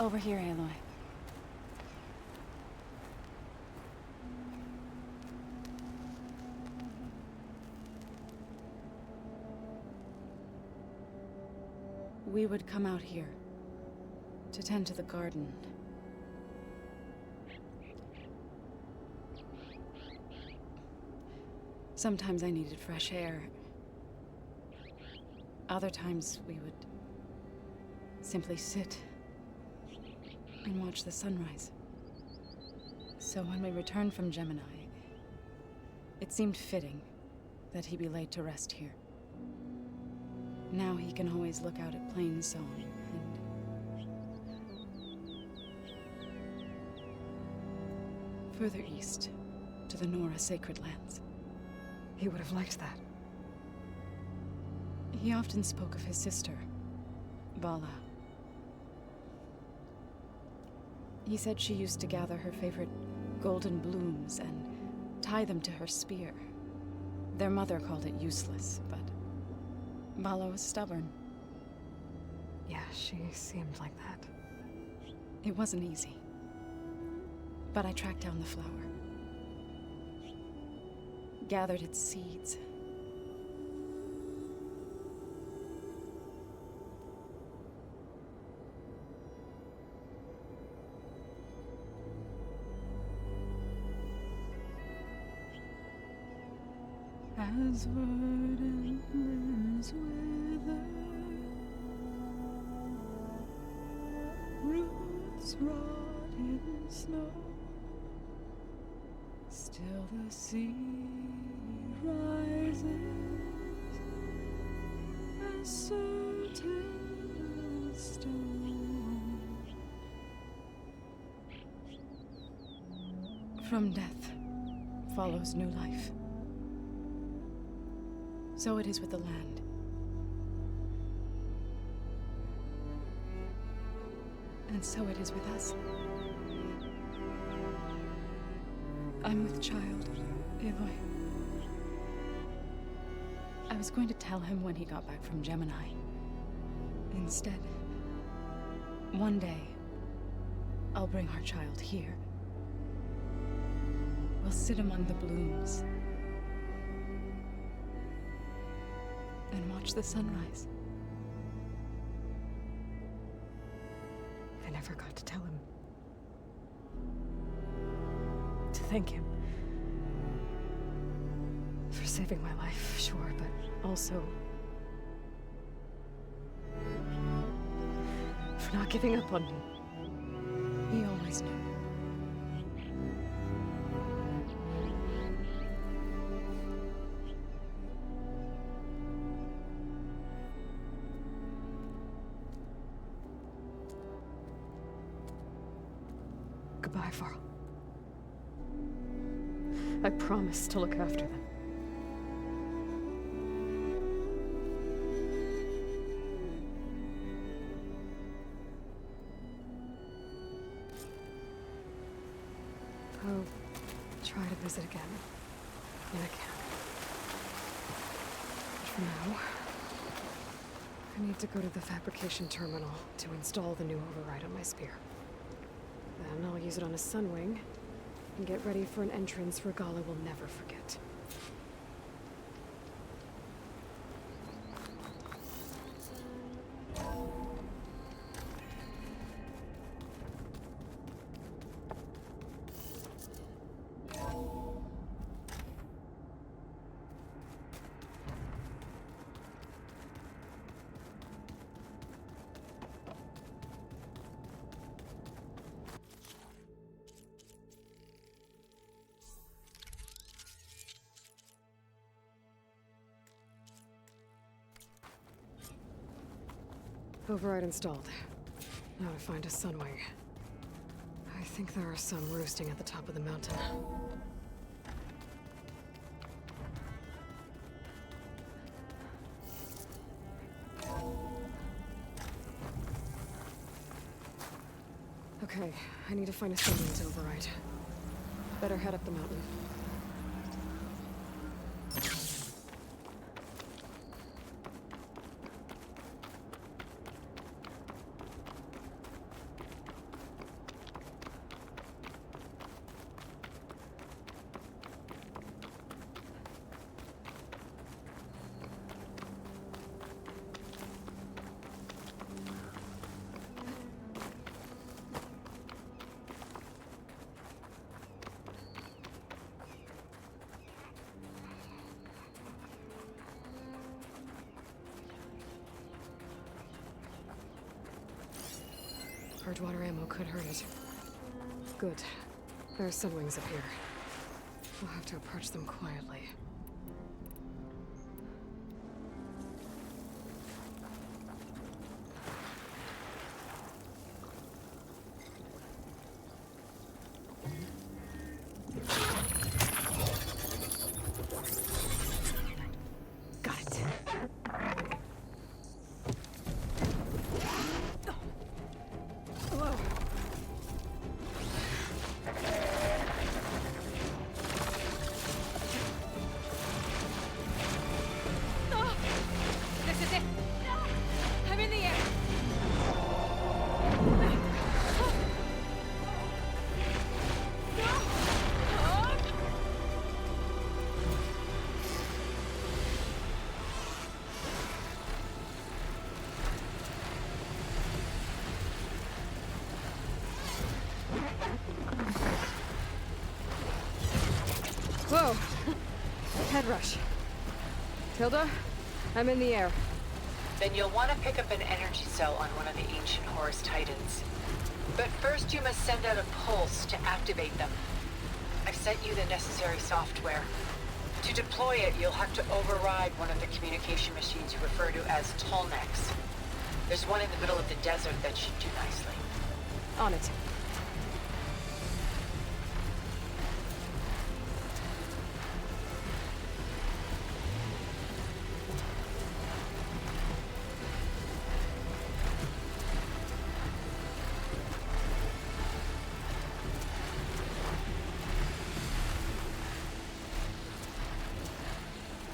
Over here, Aloy. We would come out here to tend to the garden. Sometimes I needed fresh air. Other times we would simply sit and watch the sunrise. So when we returned from Gemini, it seemed fitting that he be laid to rest here. Now he can always look out at Plain Zone and further east to the Nora Sacred Lands. He would have liked that. He often spoke of his sister, Vala. He said she used to gather her favorite golden blooms and tie them to her spear. Their mother called it useless, but Vala was stubborn. Yeah, she seemed like that. It wasn't easy. But I tracked down the flower. Gathered its seeds. As verdant limbs wither, roots rot in snow, still the sea rises as certain as stone. From death follows new life. So it is with the land. And so it is with us. I'm with child, Aloy. I was going to tell him when he got back from Gemini. Instead, one day, I'll bring our child here. We'll sit among the blooms and watch the sunrise. I never got to tell him. To thank him. For saving my life, sure, but also for not giving up on me. He always knew. Goodbye, Varl. I promise to look after them. I'll try to visit again when I can. But for now, I need to go to the fabrication terminal to install the new override on my spear. Then I'll use it on a sunwing and get ready for an entrance Regalla will never forget. Override installed. Now to find a sunwing. I think there are some roosting at the top of the mountain. Okay, I need to find a sunwing to override. Better head up the mountain. Purgewater ammo could hurt it. Good. There are sunwings up here. We'll have to approach them quietly. Got it. Whoa. This is it. I'm in the air. Whoa! Head rush. Tilda, I'm in the air. Then you'll want to pick up an energy cell on one of the ancient Horus Titans. But first you must send out a pulse to activate them. I've sent you the necessary software. To deploy it, you'll have to override one of the communication machines you refer to as Tallnecks. There's one in the middle of the desert that should do nicely. On it.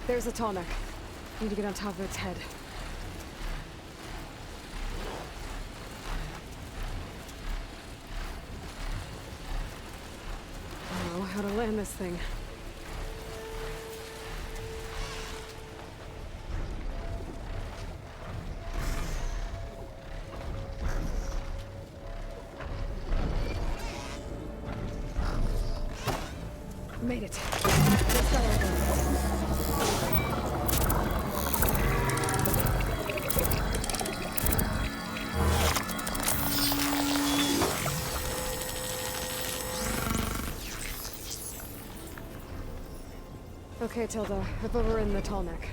There's a tall neck. Need to get on top of its head. I don't know how to land this thing. Made it. Let's go. Okay, Tilda. Up over in the tall neck.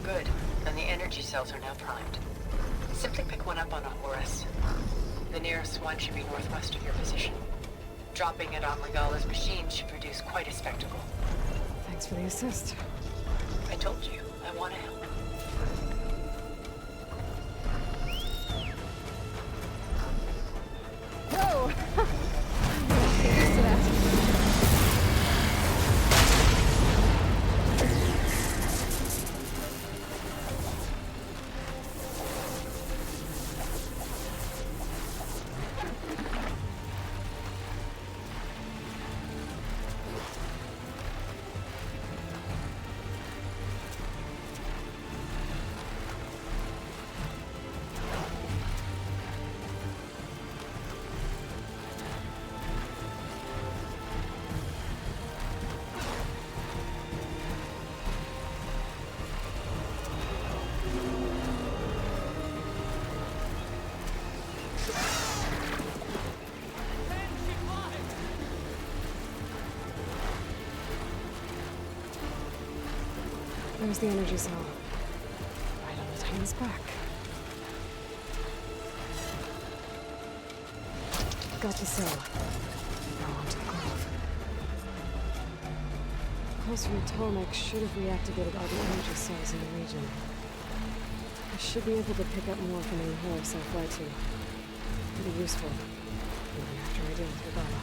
Good. And the energy cells are now primed. Simply pick one up on a Horus. The nearest one should be northwest of your position. Dropping it on Regalla's machine should produce quite a spectacle. Thanks for the assist. I told you, I want to help. Whoa! Get used to that. There's the energy cell. Right on the Titan's back. Got the cell. Now on to the grove. Pulse from Tolmec should have reactivated all the energy cells in the region. I should be able to pick up more from any Horus I fly to. It'll be useful, even after I deal with Regalla.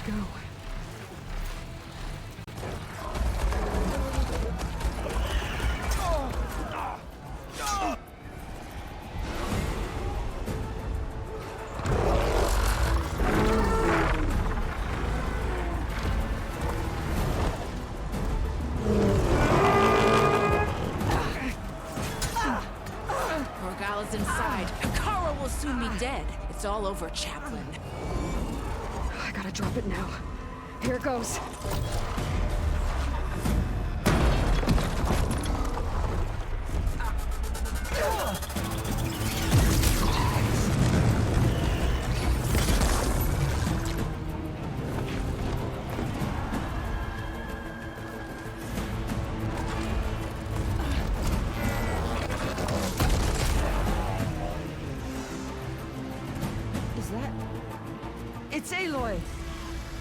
go. Regalla's inside. Akara will soon be dead. It's all over, Chaplain. I gotta drop it now. Here it goes. It's Aloy!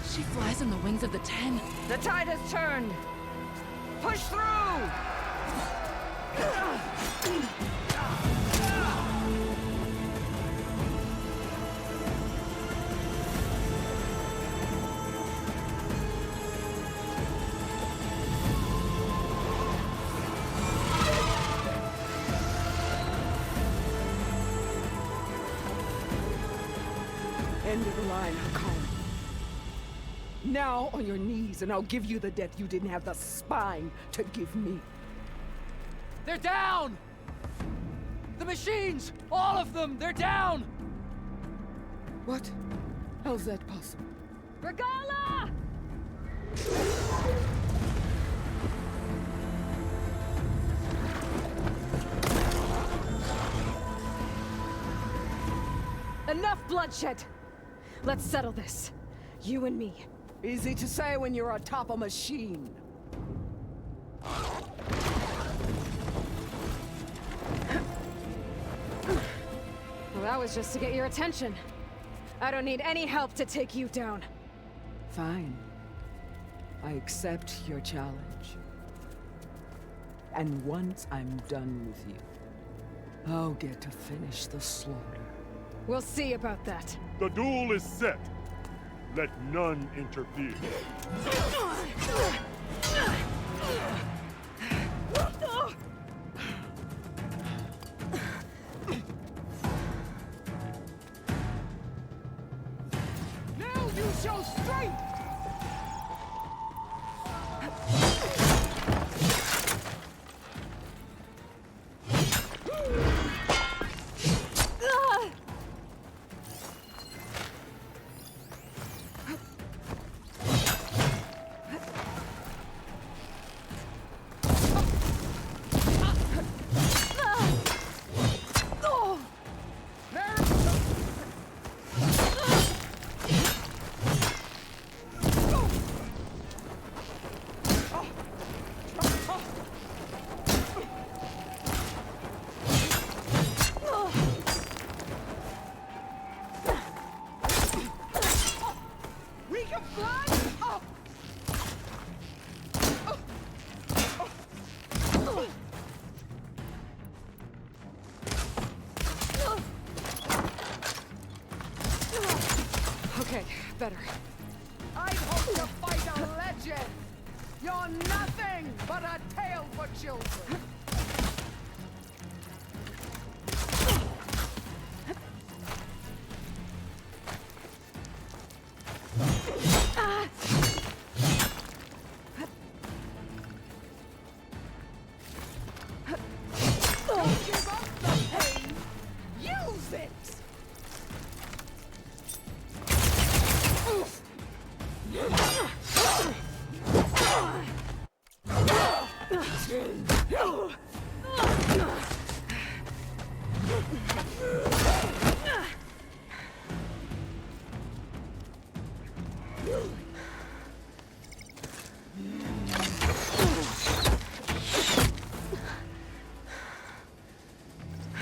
She flies on the wings of the Ten. The tide has turned! Push through! End of the line, Hakon. Now on your knees, and I'll give you the death you didn't have the spine to give me. They're down! The machines! All of them! They're down! What? How's that possible? Regalla! Enough bloodshed! Let's settle this. You and me. Easy to say when you're atop a machine. Well, that was just to get your attention. I don't need any help to take you down. Fine. I accept your challenge. And once I'm done with you, I'll get to finish the slaughter. We'll see about that. The duel is set. Let none interfere. Now you show strength! Okay, better. I'd hope to fight a legend! You're nothing but a tale for children! Don't give up the pain! Use it!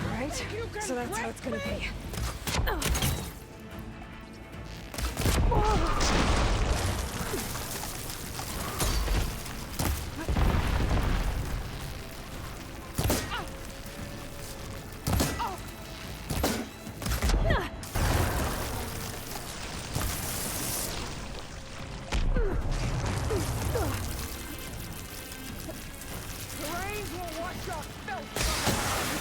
Alright, so that's how it's gonna be. just felt something.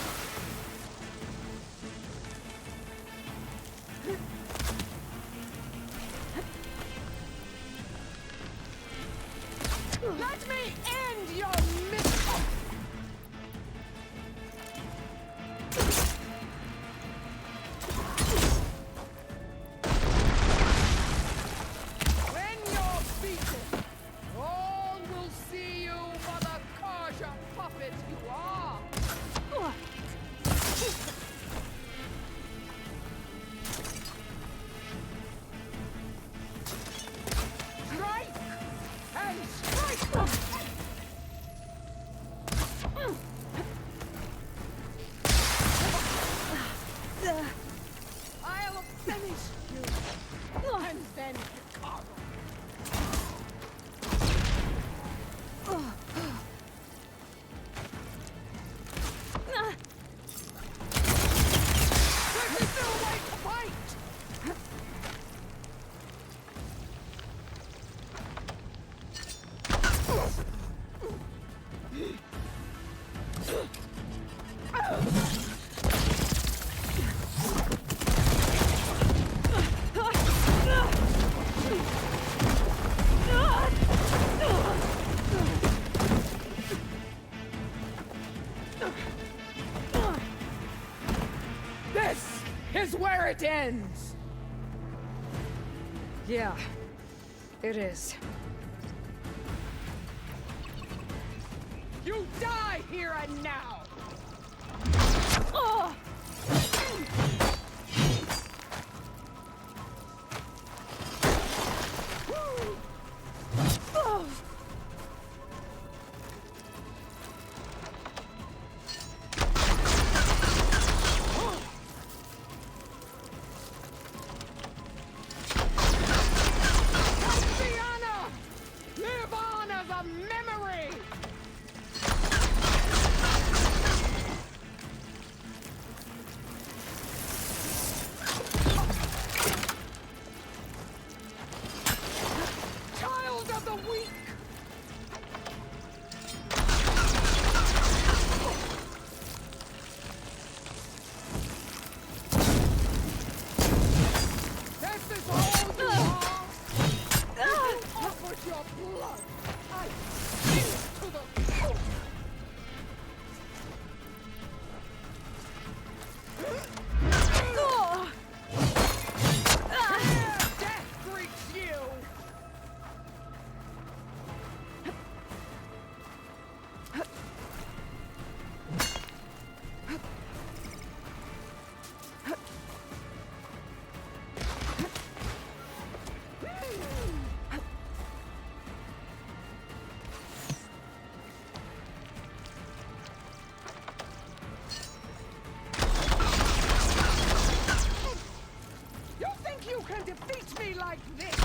Let me end your mission! When you're beaten, all will see you for the Karja puppet you are! Strike! And strike them! I'll finish you! And then Carl. There's no way to fight! This is where it ends! Yeah, it is. You die here and now! Diana! Live on as a memory! Child of the weak! This is all you are! You offered your blood! I sing to the core! Here death greets you! You think you can defeat me like this?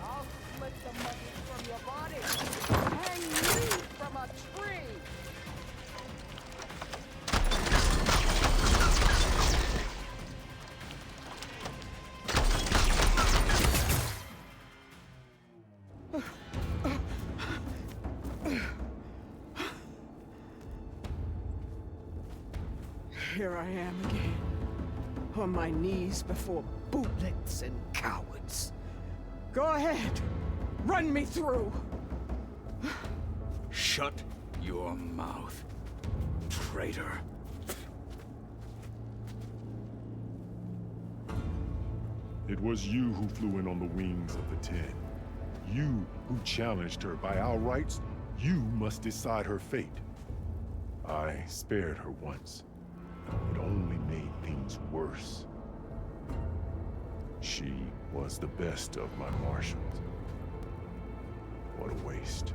I'll split the muscles from your body. Hang you from a tree. Here I am again, on my knees before bootlets and cowards. Go ahead, run me through. Shut your mouth, traitor. It was you who flew in on the wings of the Ten. You who challenged her. By our rights, you must decide her fate. I spared her once. It only made things worse. She was the best of my marshals. What a waste.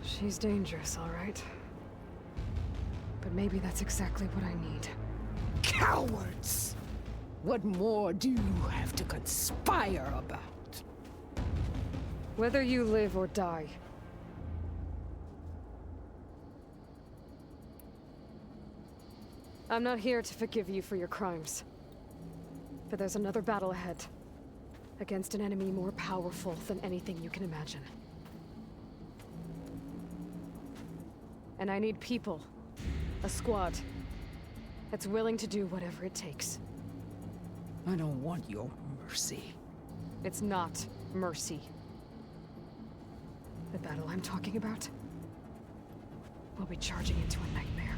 She's dangerous, all right. But maybe that's exactly what I need. Cowards! What more do you have to conspire about? Whether you live or die. I'm not here to forgive you for your crimes. But there's another battle ahead. Against an enemy more powerful than anything you can imagine. And I need people. A squad. That's willing to do whatever it takes. I don't want your mercy. It's not mercy. The battle I'm talking about will be charging into a nightmare.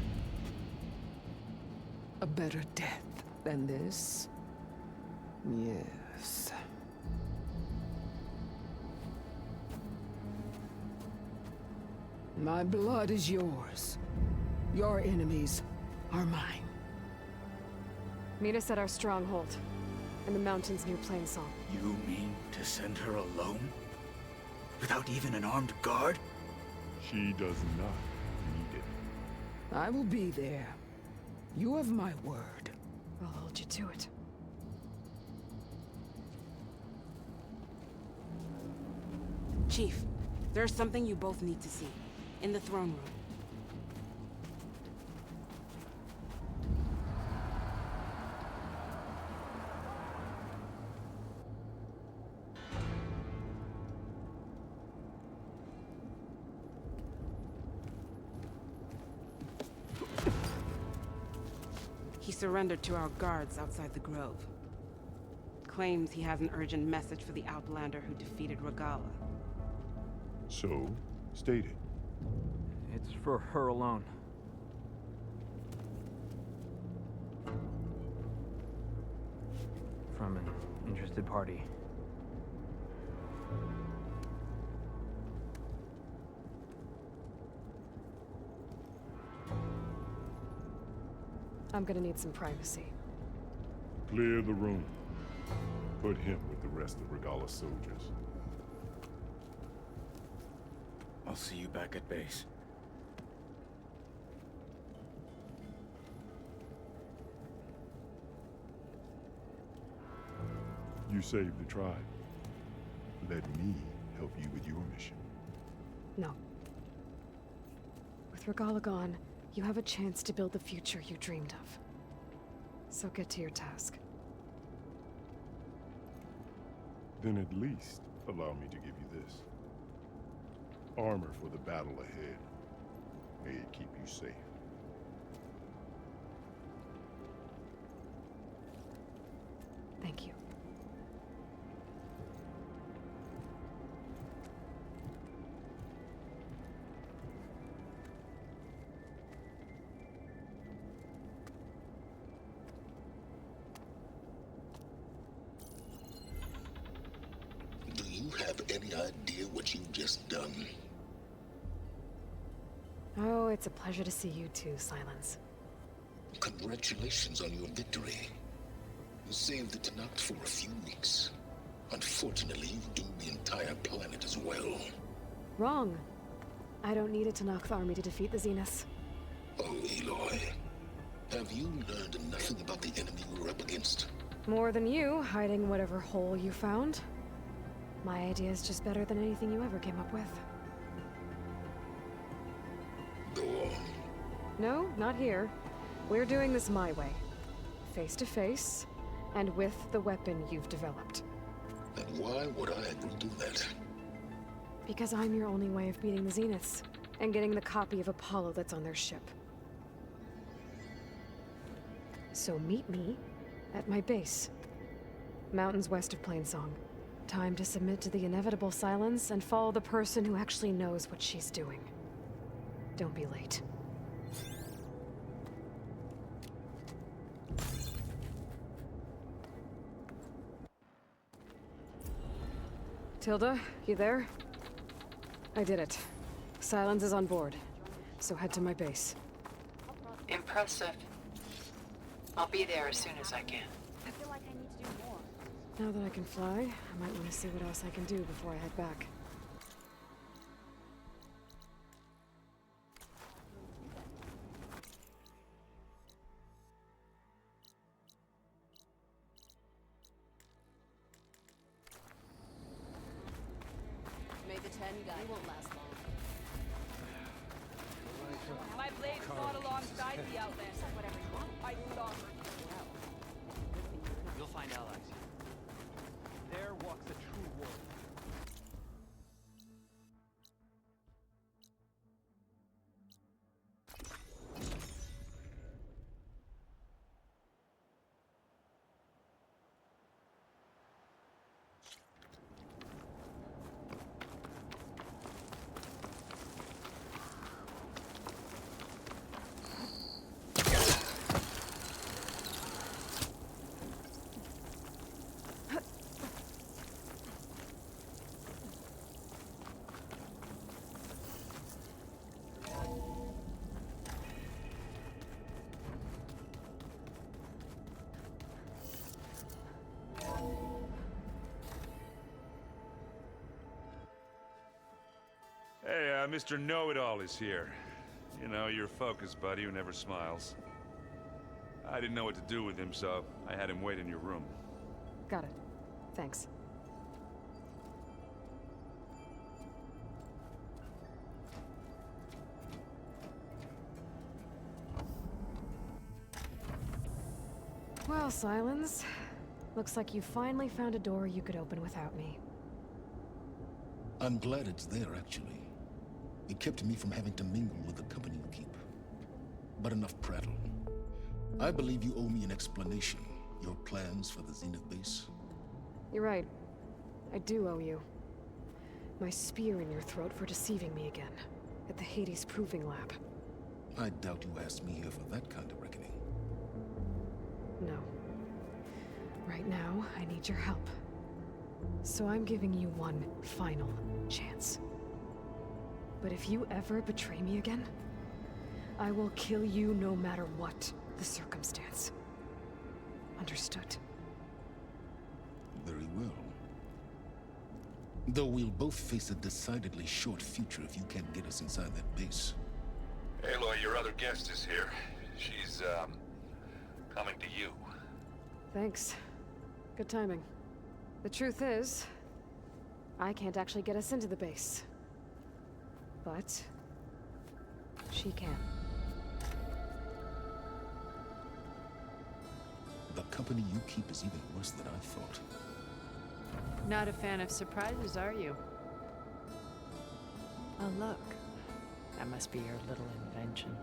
A better death than this? Yes. My blood is yours. Your enemies are mine. Meet us at our stronghold, in the mountains near Plainsong. You mean to send her alone? Without even an armed guard? She does not need it. I will be there. You have my word. I'll hold you to it. Chief, there's something you both need to see. In the throne room. He surrendered to our guards outside the grove. Claims he has an urgent message for the Outlander who defeated Regalla. So, state it. It's for her alone. From an interested party. I'm gonna need some privacy. Clear the room. Put him with the rest of Regalla's soldiers. I'll see you back at base. You saved the tribe. Let me help you with your mission. No. With Regalla gone, you have a chance to build the future you dreamed of. So get to your task. Then at least allow me to give you this. Armor for the battle ahead. May it keep you safe. Thank you. Do you have any idea what you've just done? Oh, it's a pleasure to see you too, Silence. Congratulations on your victory. You saved the Tenakth for a few weeks. Unfortunately, you doomed the entire planet as well. Wrong. I don't need a Tenakth army to defeat the Zeniths. Oh, Aloy. Have you learned nothing about the enemy we're up against? More than you, hiding whatever hole you found. My idea is just better than anything you ever came up with. Go on. No, not here. We're doing this my way. Face to face, and with the weapon you've developed. And why would I agree to that? Because I'm your only way of beating the Zeniths, and getting the copy of Apollo that's on their ship. So meet me at my base. Mountains west of Plainsong. Time to submit to the inevitable silence and follow the person who actually knows what she's doing. Don't be late. Tilda, you there? I did it. Silence is on board, so head to my base. Impressive. I'll be there as soon as I can. I feel like I need to do more. Now that I can fly, I might want to see what else I can do before I head back. one guy. He won't last long. My blade fought alongside the Outlander. Whatever you want. I saw her. Well, You'll find allies here. There walks a true warrior. Hey, Mr. Know-It-All is here. You know, your focus buddy who never smiles. I didn't know what to do with him, so I had him wait in your room. got it. Thanks. Well, Silence. Looks like you finally found a door you could open without me. I'm glad it's there, actually. It kept me from having to mingle with the company you keep. But enough prattle. I believe you owe me an explanation. Your plans for the Zenith base? You're right. I do owe you. My spear in your throat for deceiving me again. At the Hades Proving Lab. I doubt you asked me here for that kind of reckoning. No. Right now, I need your help. So I'm giving you one final chance. But if you ever betray me again, I will kill you no matter what the circumstance. Understood? Very well. Though we'll both face a decidedly short future if you can't get us inside that base. Aloy, your other guest is here. She's, coming to you. Thanks. Good timing. The truth is, I can't actually get us into the base. But she can. The company you keep is even worse than I thought. Not a fan of surprises, are you? Oh, look. That must be your little invention.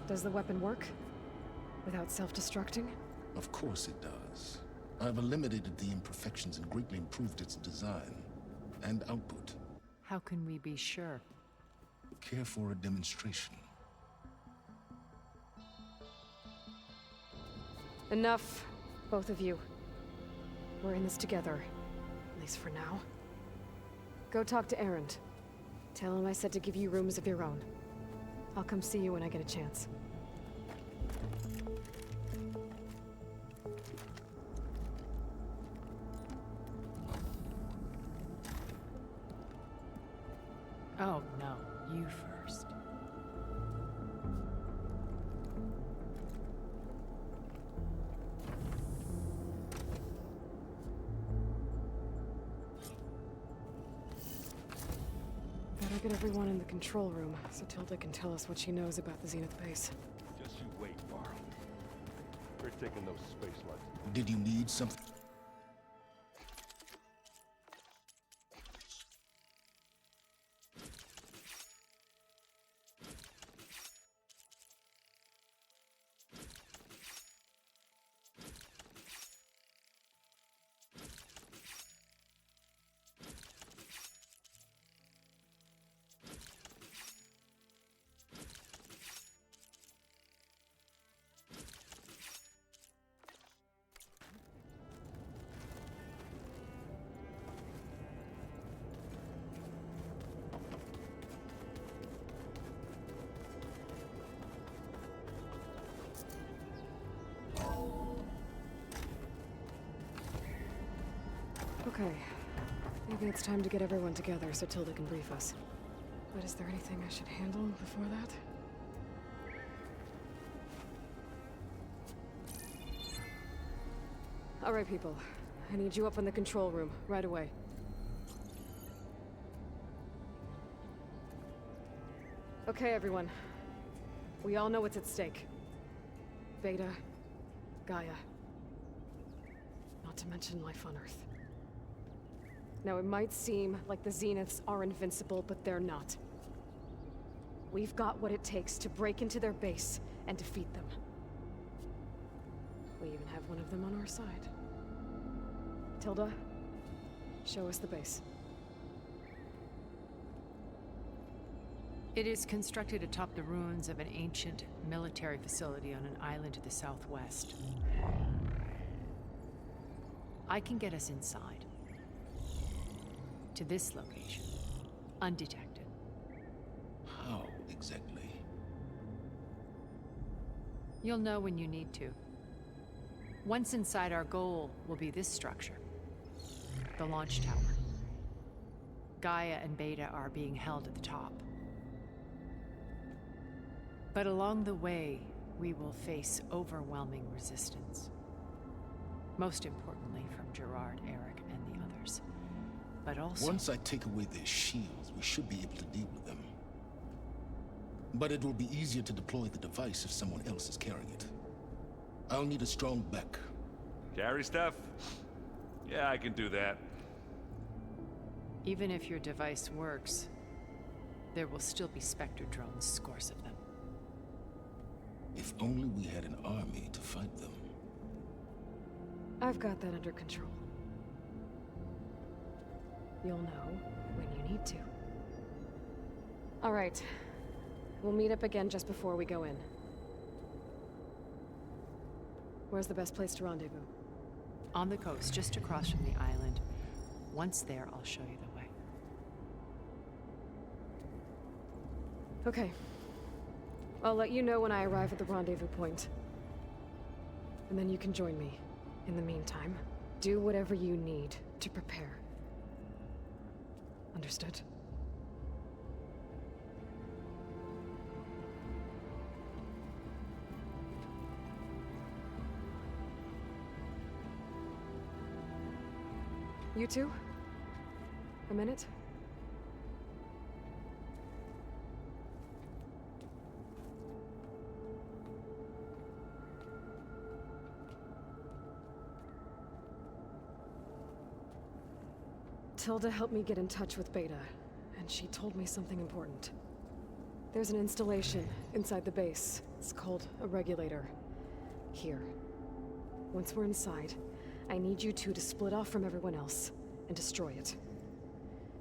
Does the weapon work? Without self-destructing? Of course it does. I've eliminated the imperfections and greatly improved its design and output. How can we be sure? Care for a demonstration? Enough, both of you. We're in this together, at least for now. Go talk to Erend. Tell him I said to give you rooms of your own. I'll come see you when I get a chance. Oh, no. You first. Better get everyone in the control room so Tilda can tell us what she knows about the Zenith base. Just you wait, Varl. We're taking those space lights. Did you need something? Okay. Maybe it's time to get everyone together so Tilda can brief us. But is there anything I should handle before that? All right, people. I need you up in the control room, right away. Okay, everyone. We all know what's at stake. Beta, Gaia. Not to mention life on Earth. Now, it might seem like the Zeniths are invincible, but they're not. We've got what it takes to break into their base and defeat them. We even have one of them on our side. Tilda, show us the base. It is constructed atop the ruins of an ancient military facility on an island to the southwest. I can get us inside. To this location. Undetected. How exactly? You'll know when you need to. Once inside, our goal will be this structure. The launch tower. Gaia and Beta are being held at the top. But along the way, we will face overwhelming resistance. Most importantly from Gerard, Eric, and the others. But also... Once I take away their shields, we should be able to deal with them. But it will be easier to deploy the device if someone else is carrying it. I'll need a strong back. Carry stuff? Yeah, I can do that. Even if your device works, there will still be Spectre drones, scores of them. If only we had an army to fight them. I've got that under control. You'll know when you need to. All right. We'll meet up again just before we go in. Where's the best place to rendezvous? On the coast, just across from the island. Once there, I'll show you the way. Okay. I'll let you know when I arrive at the rendezvous point. And then you can join me. In the meantime, do whatever you need to prepare. Understood? You two? A minute? Tilda helped me get in touch with Beta, and she told me something important. There's an installation inside the base. It's called a regulator. Here. Once we're inside, I need you two to split off from everyone else and destroy it.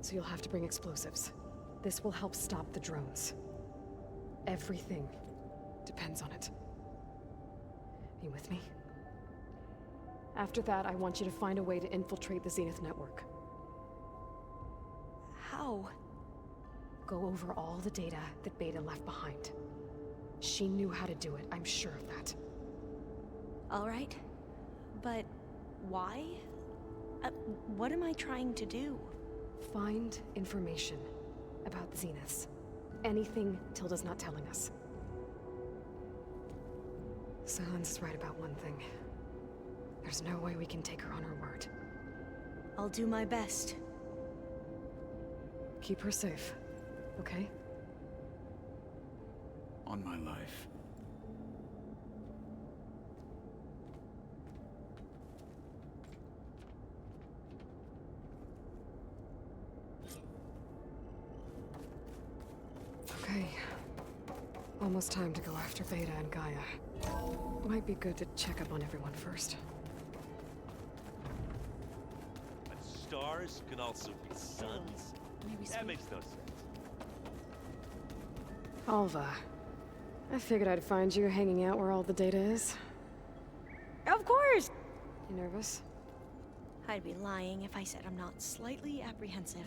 So you'll have to bring explosives. This will help stop the drones. Everything depends on it. You with me? After that, I want you to find a way to infiltrate the Zenith network. How? Go over all the data that Beta left behind. She knew how to do it, I'm sure of that. All right. But why? What am I trying to do? Find information about the Zeniths. Anything Tilda's not telling us. Silence is right about one thing. There's no way we can take her on her word. I'll do my best. Keep her safe, okay? On my life. Okay. Almost time to go after Beta and Gaia. Might be good to check up on everyone first. But stars can also be suns. That makes no sense. Alva. I figured I'd find you hanging out where all the data is. Of course! You nervous? I'd be lying if I said I'm not slightly apprehensive.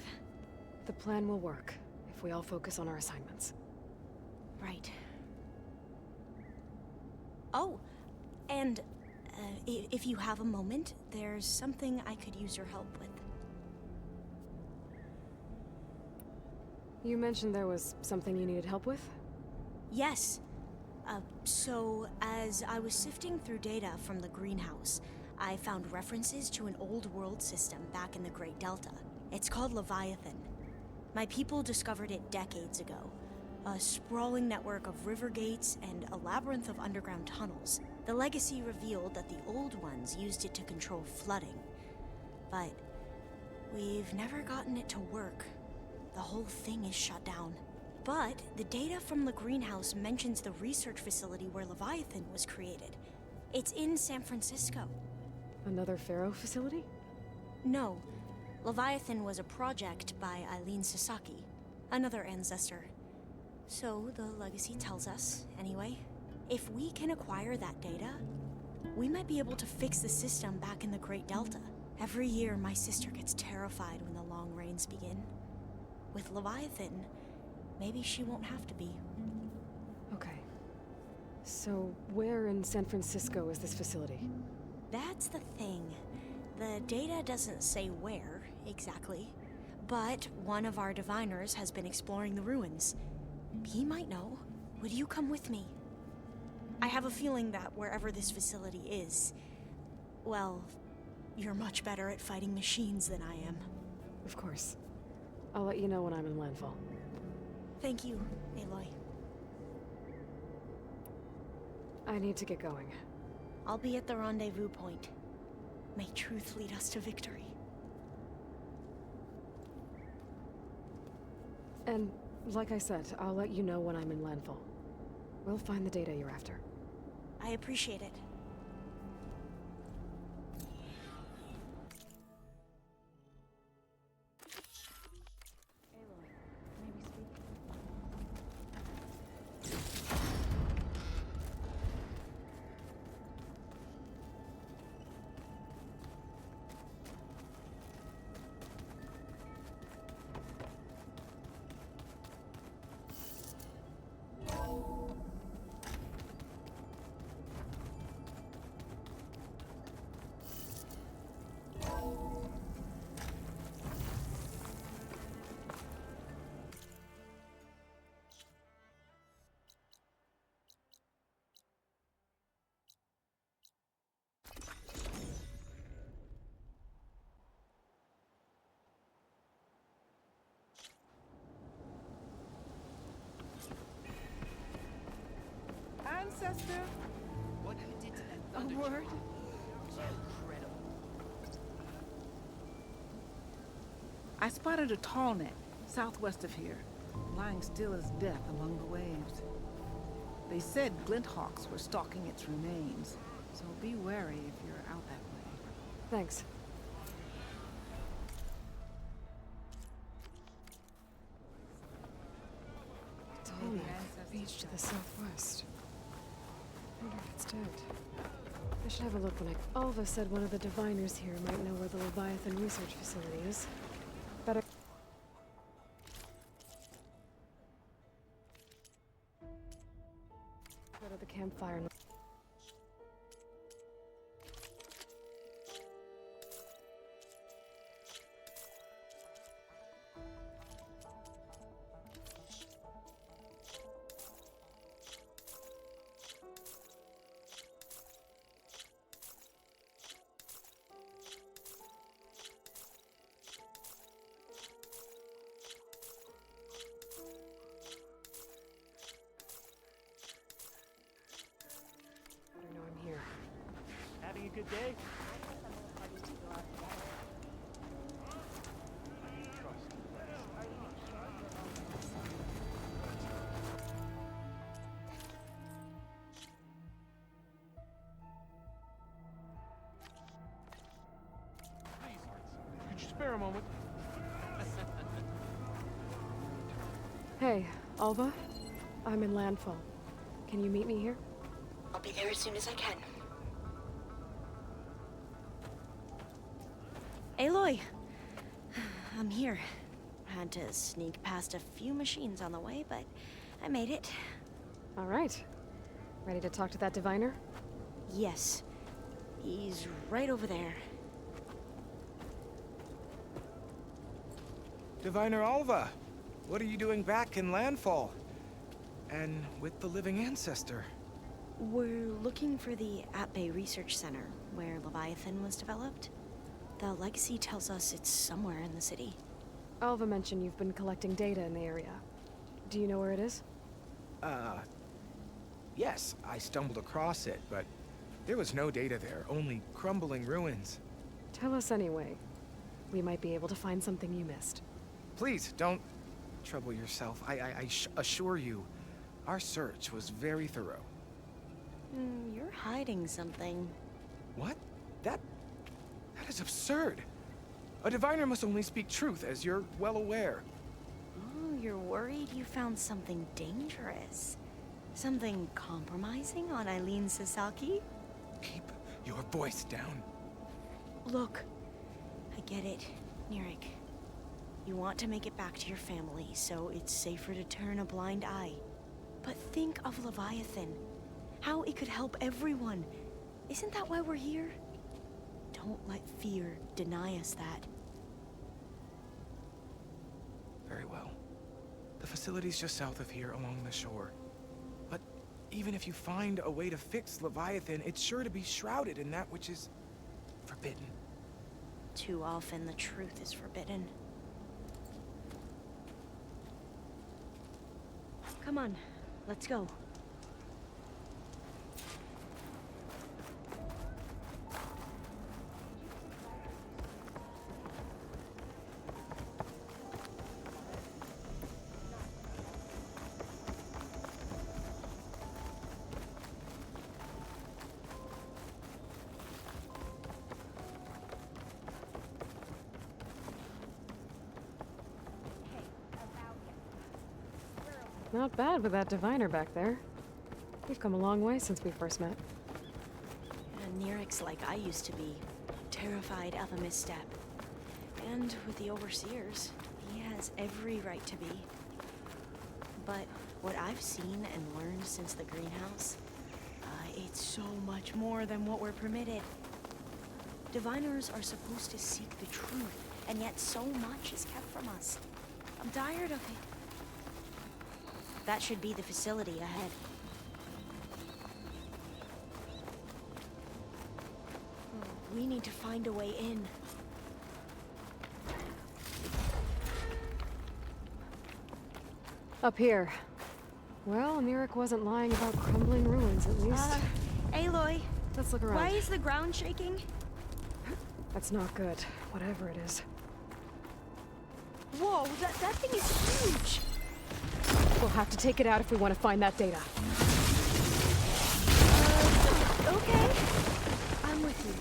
The plan will work if we all focus on our assignments. Right. Oh, and if you have a moment, there's something I could use your help with. You mentioned there was something you needed help with? Yes. So, as I was sifting through data from the greenhouse, I found references to an old world system back in the Great Delta. It's called Leviathan. My people discovered it decades ago. A sprawling network of river gates and a labyrinth of underground tunnels. The legacy revealed that the old ones used it to control flooding. But we've never gotten it to work. The whole thing is shut down. But the data from the greenhouse mentions the research facility where Leviathan was created. It's in San Francisco. Another Pharaoh facility? No. Leviathan was a project by Eileen Sasaki, another ancestor. So the legacy tells us, anyway. If we can acquire that data, we might be able to fix the system back in the Great Delta. Every year, my sister gets terrified when the long rains begin. With Leviathan, maybe she won't have to be. Okay. So, where in San Francisco is this facility? That's the thing. The data doesn't say where, exactly. But one of our diviners has been exploring the ruins. He might know. Would you come with me? I have a feeling that wherever this facility is, well, you're much better at fighting machines than I am. Of course. I'll let you know when I'm in landfall. Thank you, Aloy. I need to get going. I'll be at the rendezvous point. May truth lead us to victory. And, like I said, I'll let you know when I'm in landfall. We'll find the data you're after. I appreciate it. Ancestor? What you did to that thunder word? Incredible. I spotted a tall net, southwest of here, lying still as death among the waves. They said glinthawks were stalking its remains, so be wary if you're out that way. Thanks. Tall net, beach to the southwest. I wonder if it's dead. I should have a look when I... Alva said one of the diviners here might know where the Leviathan research facility is. Better... Go to the campfire and... Having a good day? Could you spare a moment? Hey, Alva? I'm in landfall. Can you meet me here? I'll be there as soon as I can. Aloy! I'm here. Had to sneak past a few machines on the way, but I made it. All right. Ready to talk to that diviner? Yes. He's right over there. Diviner Alva, what are you doing back in Landfall? And with the living ancestor? We're looking for the At-Bay Research Center, where Leviathan was developed. The legacy tells us it's somewhere in the city. Alva mentioned you've been collecting data in the area. Do you know where it is? Yes, I stumbled across it, but there was no data there, only crumbling ruins. Tell us anyway. We might be able to find something you missed. Please, don't trouble yourself. I assure you, our search was very thorough. You're hiding something. What? That is absurd. A diviner must only speak truth, as you're well aware. Oh, you're worried you found something dangerous? Something compromising on Eileen Sasaki? Keep your voice down. Look, I get it, Nirik. You want to make it back to your family, so it's safer to turn a blind eye. But think of Leviathan. How it could help everyone. Isn't that why we're here? Don't let fear deny us that. Very well. The facility's just south of here, along the shore. But even if you find a way to fix Leviathan, it's sure to be shrouded in that which is forbidden. Too often the truth is forbidden. Come on, let's go. Not bad with that diviner back there. We've come a long way since we first met. And Nirik's like I used to be, terrified of a misstep. And with the overseers, he has every right to be. But what I've seen and learned since the greenhouse, it's so much more than what we're permitted. Diviners are supposed to seek the truth, and yet so much is kept from us. I'm tired of it. That should be the facility ahead. We need to find a way in. Up here. Well, Nirik wasn't lying about crumbling ruins, at least. Aloy. Let's look around. Why is the ground shaking? That's not good, whatever it is. Whoa, that thing is huge! We'll have to take it out if we want to find that data. Okay. I'm with you.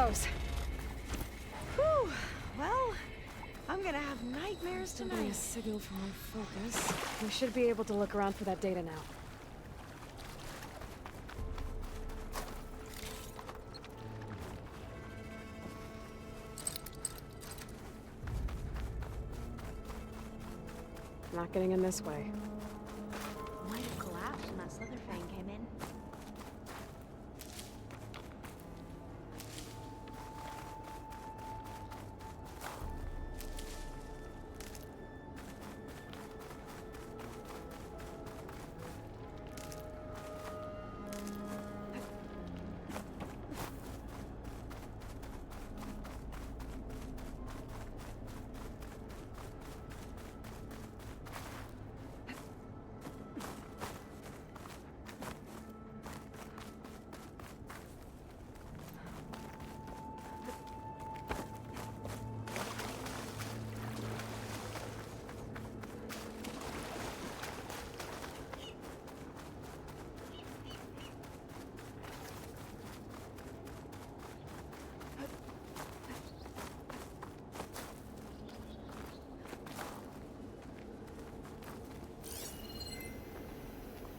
goes. Whew. Well, I'm gonna have nightmares tonight. A signal from our focus. We should be able to look around for that data now. Not getting in this way. Might have collapsed when that slither fang came in.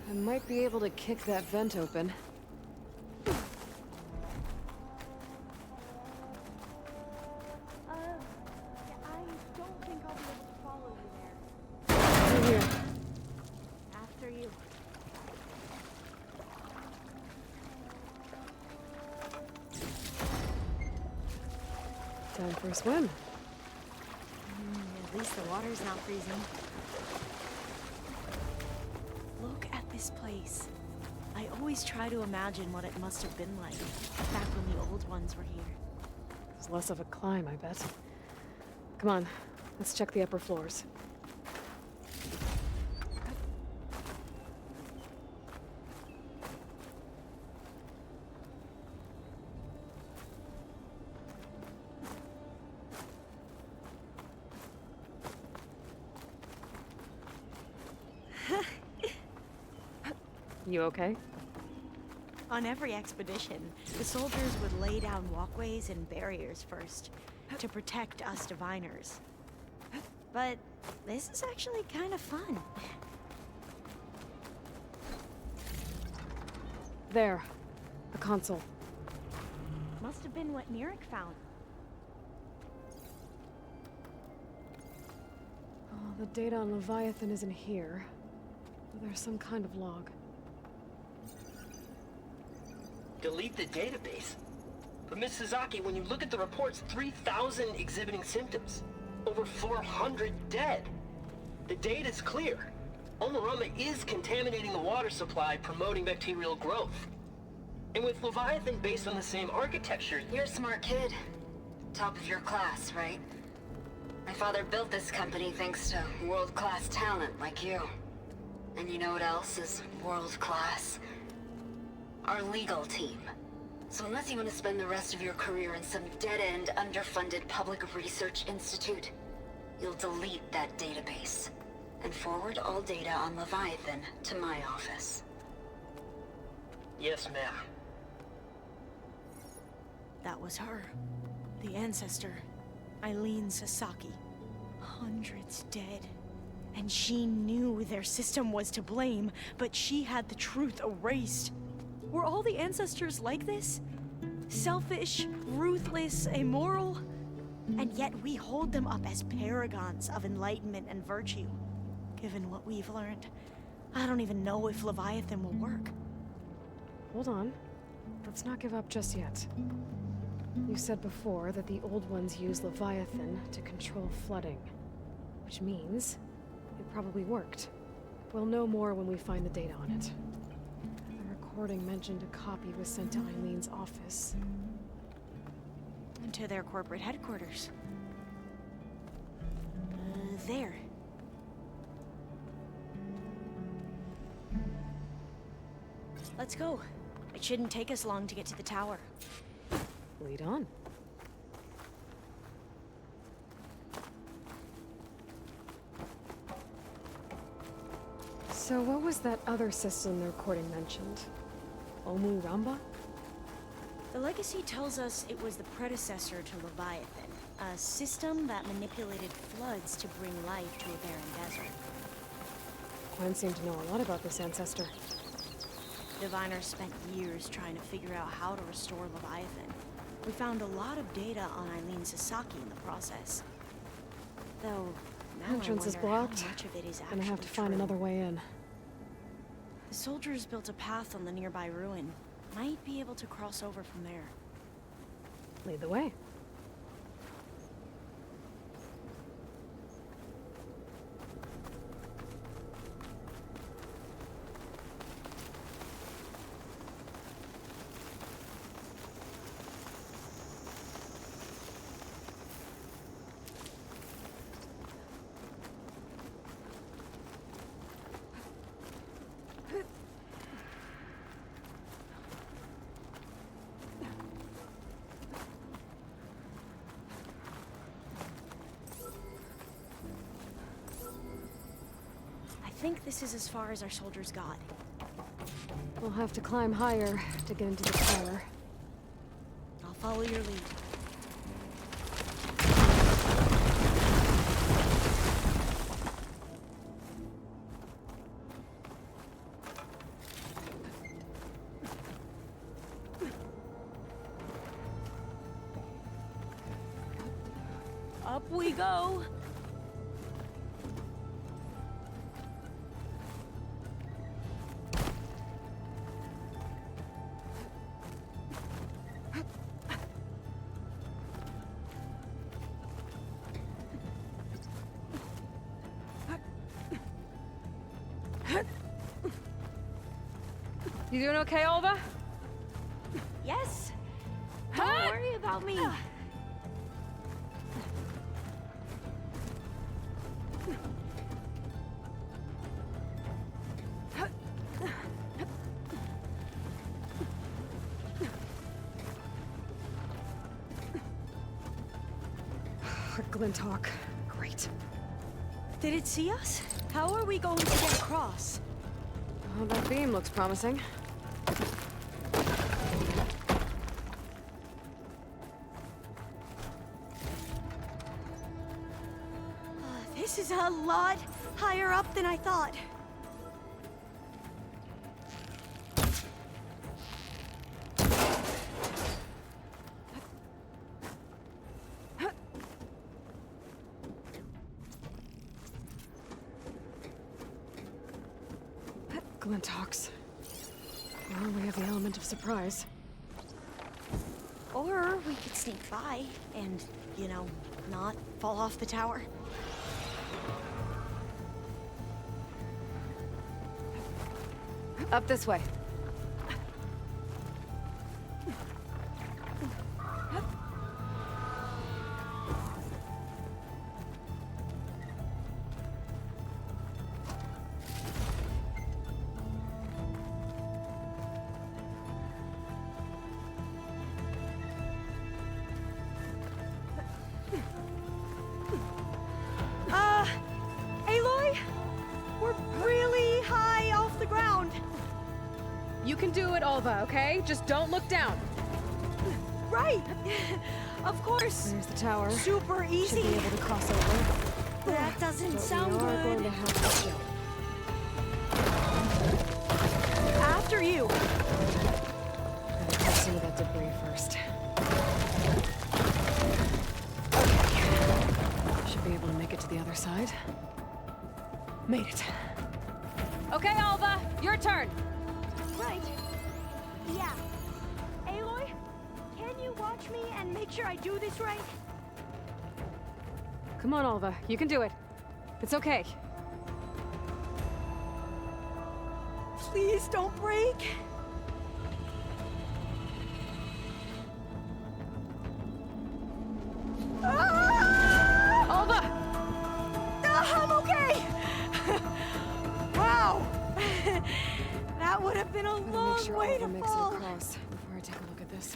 I might be able to kick that vent open. I don't think I'll be able to follow you there. Over here. After you. Time for a swim. At least the water's not freezing. Look at this place. I always try to imagine what it must have been like back when the old ones were here. It's less of a climb, I bet. Come on, let's check the upper floors. You okay? On every expedition, the soldiers would lay down walkways and barriers first to protect us diviners. But this is actually kind of fun. There. The console. Must have been what Nirik found. Oh, the data on Leviathan isn't here. But there's some kind of log. Delete the database. But Miss Sasaki, when you look at the reports, 3,000 exhibiting symptoms. Over 400 dead. The data's clear. Omarama is contaminating the water supply, promoting bacterial growth. And with Leviathan based on the same architecture... You're a smart kid. Top of your class, right? My father built this company thanks to world-class talent like you. And you know what else is world-class? Our legal team. So unless you want to spend the rest of your career in some dead-end, underfunded public research institute, you'll delete that database and forward all data on Leviathan to my office. Yes, ma'am. That was her. The ancestor, Eileen Sasaki. Hundreds dead. And she knew their system was to blame, but she had the truth erased. Were all the ancestors like this? Selfish, ruthless, immoral? And yet we hold them up as paragons of enlightenment and virtue. Given what we've learned, I don't even know if Leviathan will work. Hold on. Let's not give up just yet. You said before that the old ones use Leviathan to control flooding. Which means it probably worked. We'll know more when we find the data on it. The recording mentioned a copy was sent to Eileen's office. And to their corporate headquarters. There. Let's go. It shouldn't take us long to get to the tower. Lead on. So what was that other system the recording mentioned? Omu Ramba? The legacy tells us it was the predecessor to Leviathan, a system that manipulated floods to bring life to a barren desert. Gwen seemed to know a lot about this ancestor. Diviners spent years trying to figure out how to restore Leviathan. We found a lot of data on Eileen Sasaki in the process. Though, now Entrance is I wonder blocked. how much of it is Gonna have to actually find true. another way in. The soldiers built a path on the nearby ruin. Might be able to cross over from there. Lead the way. I think this is as far as our soldiers got. We'll have to climb higher to get into the tower. I'll follow your lead. Up we go! You doing okay, Alva? Yes! Don't worry about me! Glinthawk. Great. Did it see us? How are we going to get across? Oh, that beam looks promising. This is a lot higher up than I thought. Glinthawks. Well, we have the element of surprise. Or we could sneak by and, you know, not fall off the tower. Up this way. Aloy? We're really high off the ground. You can do it, Alva, okay? Just don't look down. Right! Of course! There's the tower. Super easy! Should be able to cross over. That doesn't But sound we are good. going to have to jump. After you! Gotta catch some of that debris first. Okay. Should be able to make it to the other side. Made it. Okay, Alva, your turn. Right. Yeah. Aloy, can you watch me and make sure I do this right? Come on, Alva. You can do it. It's okay. Please don't break. Alva! I'm okay! Wow! That would have been a Gotta long make sure way Alva to makes fall. it across before I take a look at this.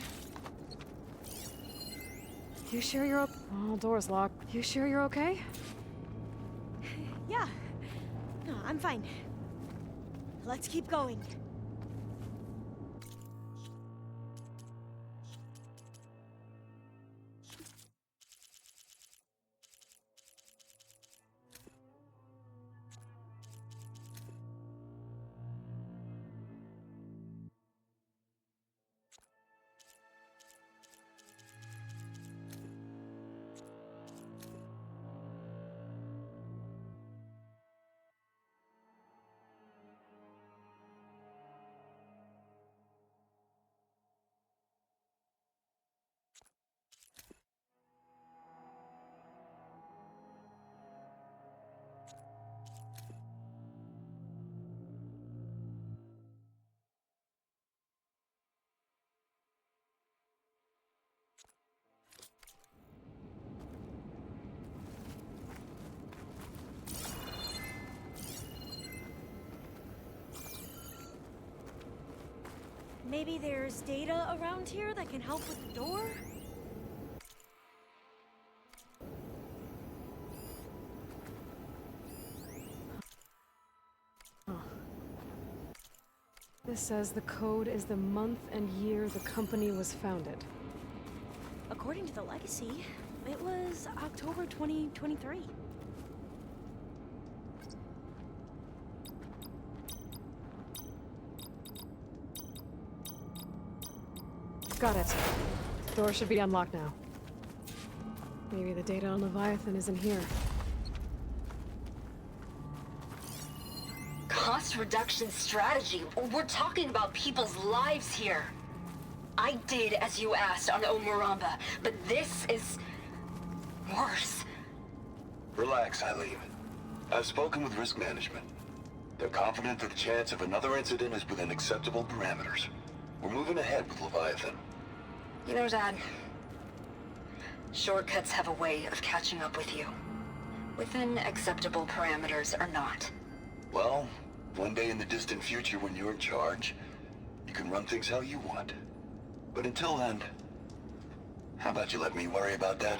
You sure you're okay? Oh, door's locked. You sure you're okay? Yeah. No, I'm fine. Let's keep going. Maybe there's data around here that can help with the door? This says the code is the month and year the company was founded. According to the legacy, it was October 2023. Got it. Door should be unlocked now. Maybe the data on Leviathan is in here. Cost reduction strategy? We're talking about people's lives here. I did as you asked on Omuramba, but this is worse. Relax, Eileen. I've spoken with risk management. They're confident that the chance of another incident is within acceptable parameters. We're moving ahead with Leviathan. You know, Dad, shortcuts have a way of catching up with you. Within acceptable parameters or not. Well, one day in the distant future when you're in charge, you can run things how you want. But until then, how about you let me worry about that?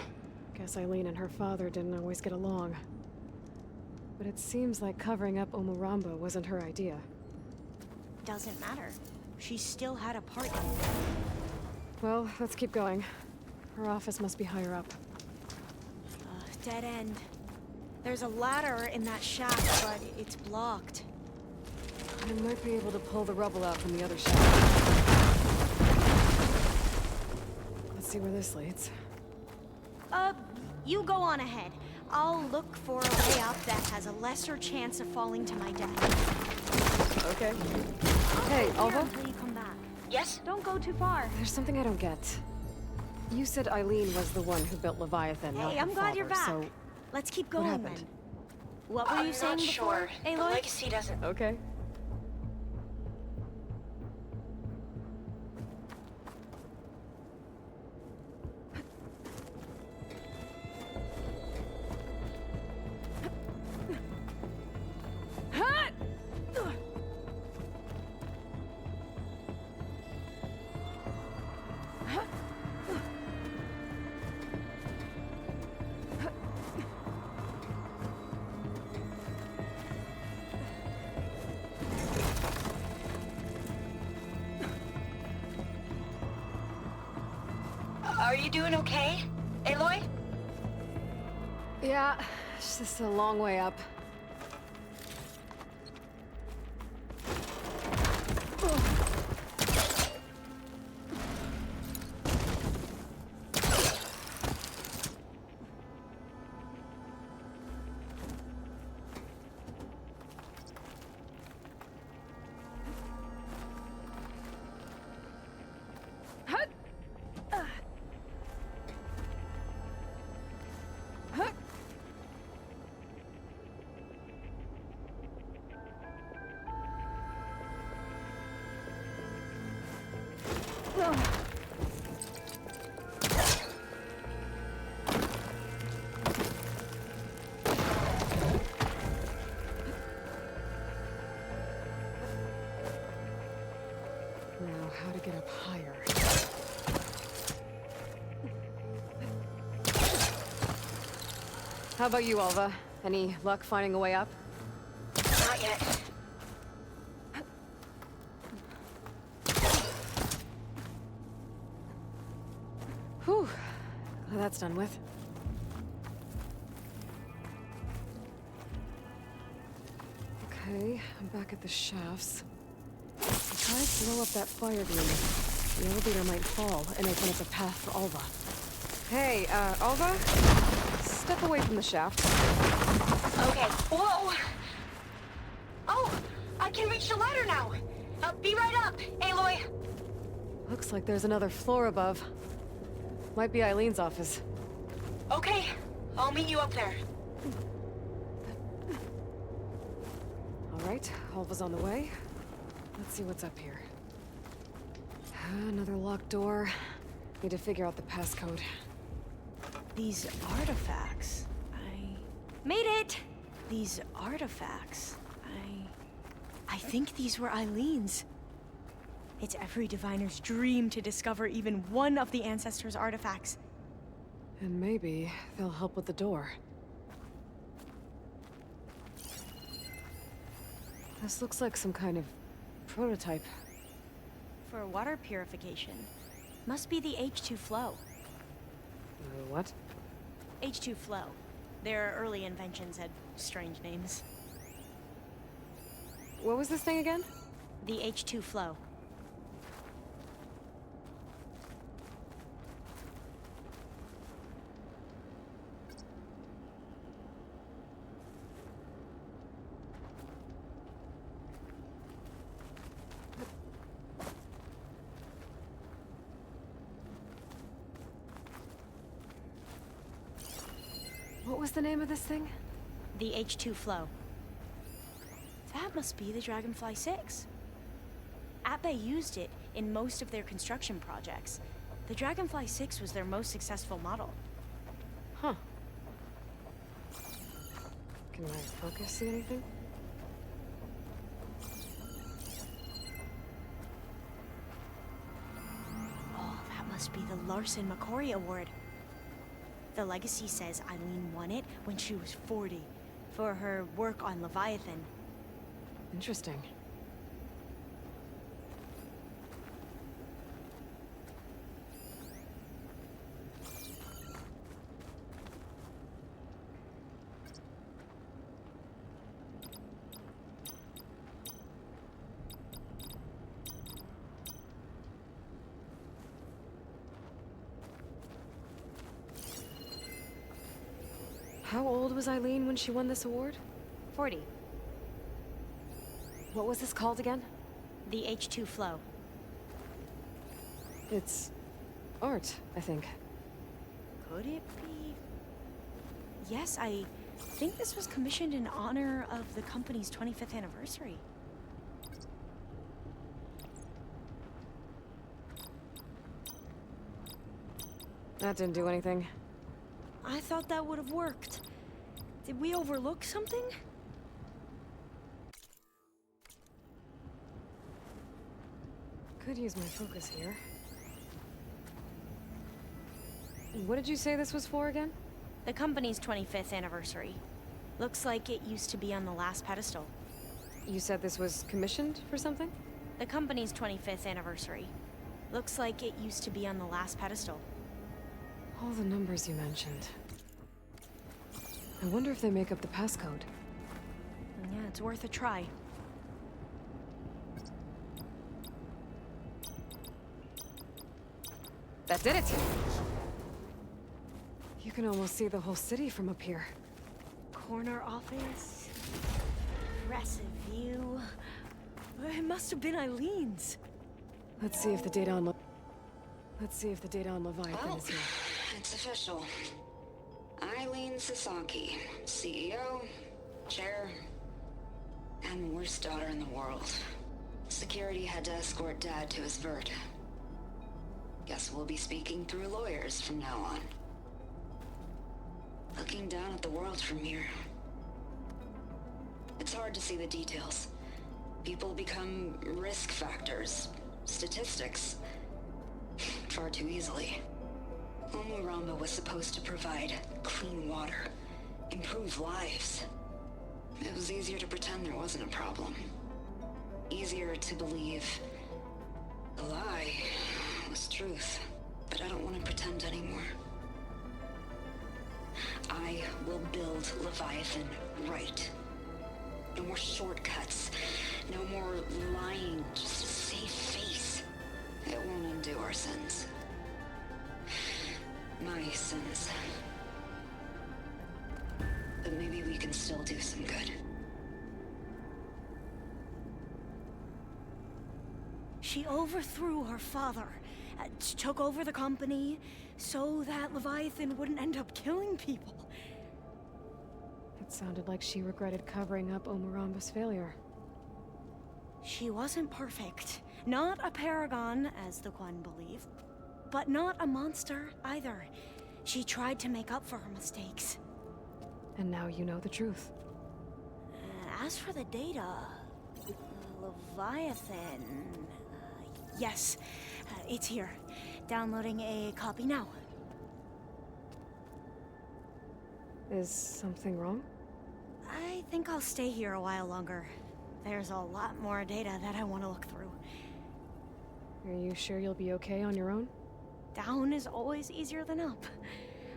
Guess Eileen and her father didn't always get along. But it seems like covering up Omuramba wasn't her idea. Doesn't matter. She still had a part in it. Well, let's keep going. Her office must be higher up. Dead end. There's a ladder in that shaft, but it's blocked. I might be able to pull the rubble out from the other shaft. Let's see where this leads. You go on ahead. I'll look for a way up that has a lesser chance of falling to my death. Okay. Hey, Alva? Until you come back. Yes? Don't go too far. There's something I don't get. You said Eileen was the one who built Leviathan, not Hey, her I'm glad you're father, back. so Let's keep what going happened? then. What were you saying before, I'm not sure. The legacy doesn't... Okay. Are you doing okay, Aloy? Yeah, it's just a long way up. Now, how to get up higher? How about you, Alva? Any luck finding a way up? Not yet. Whew. Well, that's done with. Okay, I'm back at the shafts. If I blow up that fire beam, the elevator might fall and open up a path for Alva. Hey, Alva? Step away from the shaft. Okay. Whoa! Oh! I can reach the ladder now! Be right up, Aloy! Looks like there's another floor above. Might be Eileen's office. Okay. I'll meet you up there. Alright, Alva's on the way. Let's see what's up here. Another locked door. Need to figure out the passcode. These artifacts... Made it! These artifacts... I think these were Eileen's. It's every diviner's dream to discover even one of the Ancestors' artifacts. And maybe they'll help with the door. This looks like some kind of prototype. For water purification. Must be the H2 flow. What? H2 flow. Their early inventions had strange names. What was this thing again? The H2 flow. What was the name of this thing? The H2 flow. That must be the Dragonfly 6. Atbay used it in most of their construction projects. The Dragonfly 6 was their most successful model. Huh. Can my focus see anything? Oh, that must be the Larson McCory Award. The legacy says Eileen won it when she was 40 for her work on Leviathan. Interesting. How old was Eileen when she won this award? 40. What was this called again? The H2 flow. It's art, I think. Could it be? Yes, I think this was commissioned in honor of the company's 25th anniversary. That didn't do anything. I thought that would have worked. Did we overlook something? Could use my focus here. What did you say this was for again? The company's 25th anniversary. Looks like it used to be on the last pedestal. You said this was commissioned for something? The company's 25th anniversary. Looks like it used to be on the last pedestal. All the numbers you mentioned. I wonder if they make up the passcode. Yeah, it's worth a try. That did it! You can almost see the whole city from up here. Corner office. Impressive view. It must have been Eileen's. Let's see if the data on Leviathan is here. It's official. Eileen Sasaki, CEO, chair, and worst daughter in the world. Security had to escort Dad to his vert. Guess we'll be speaking through lawyers from now on. Looking down at the world from here. It's hard to see the details. People become risk factors, statistics, far too easily. Omuramba was supposed to provide clean water, improve lives. It was easier to pretend there wasn't a problem. Easier to believe the lie was truth. But I don't want to pretend anymore. I will build Leviathan right. No more shortcuts. No more lying, just a safe face. It won't undo our sins. My sins. But maybe we can still do some good. She overthrew her father, took over the company, so that Leviathan wouldn't end up killing people. It sounded like she regretted covering up Omuramba's failure. She wasn't perfect. Not a paragon, as the Quan believe. But not a monster, either. She tried to make up for her mistakes. And now you know the truth. As for the data... Leviathan... Yes, it's here. Downloading a copy now. Is something wrong? I think I'll stay here a while longer. There's a lot more data that I want to look through. Are you sure you'll be okay on your own? Down is always easier than up.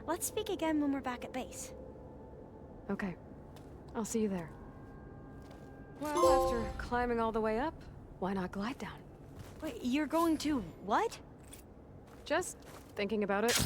Let's speak again when we're back at base. Okay. I'll see you there. Well, after climbing all the way up, why not glide down? Wait, you're going to what? Just thinking about it.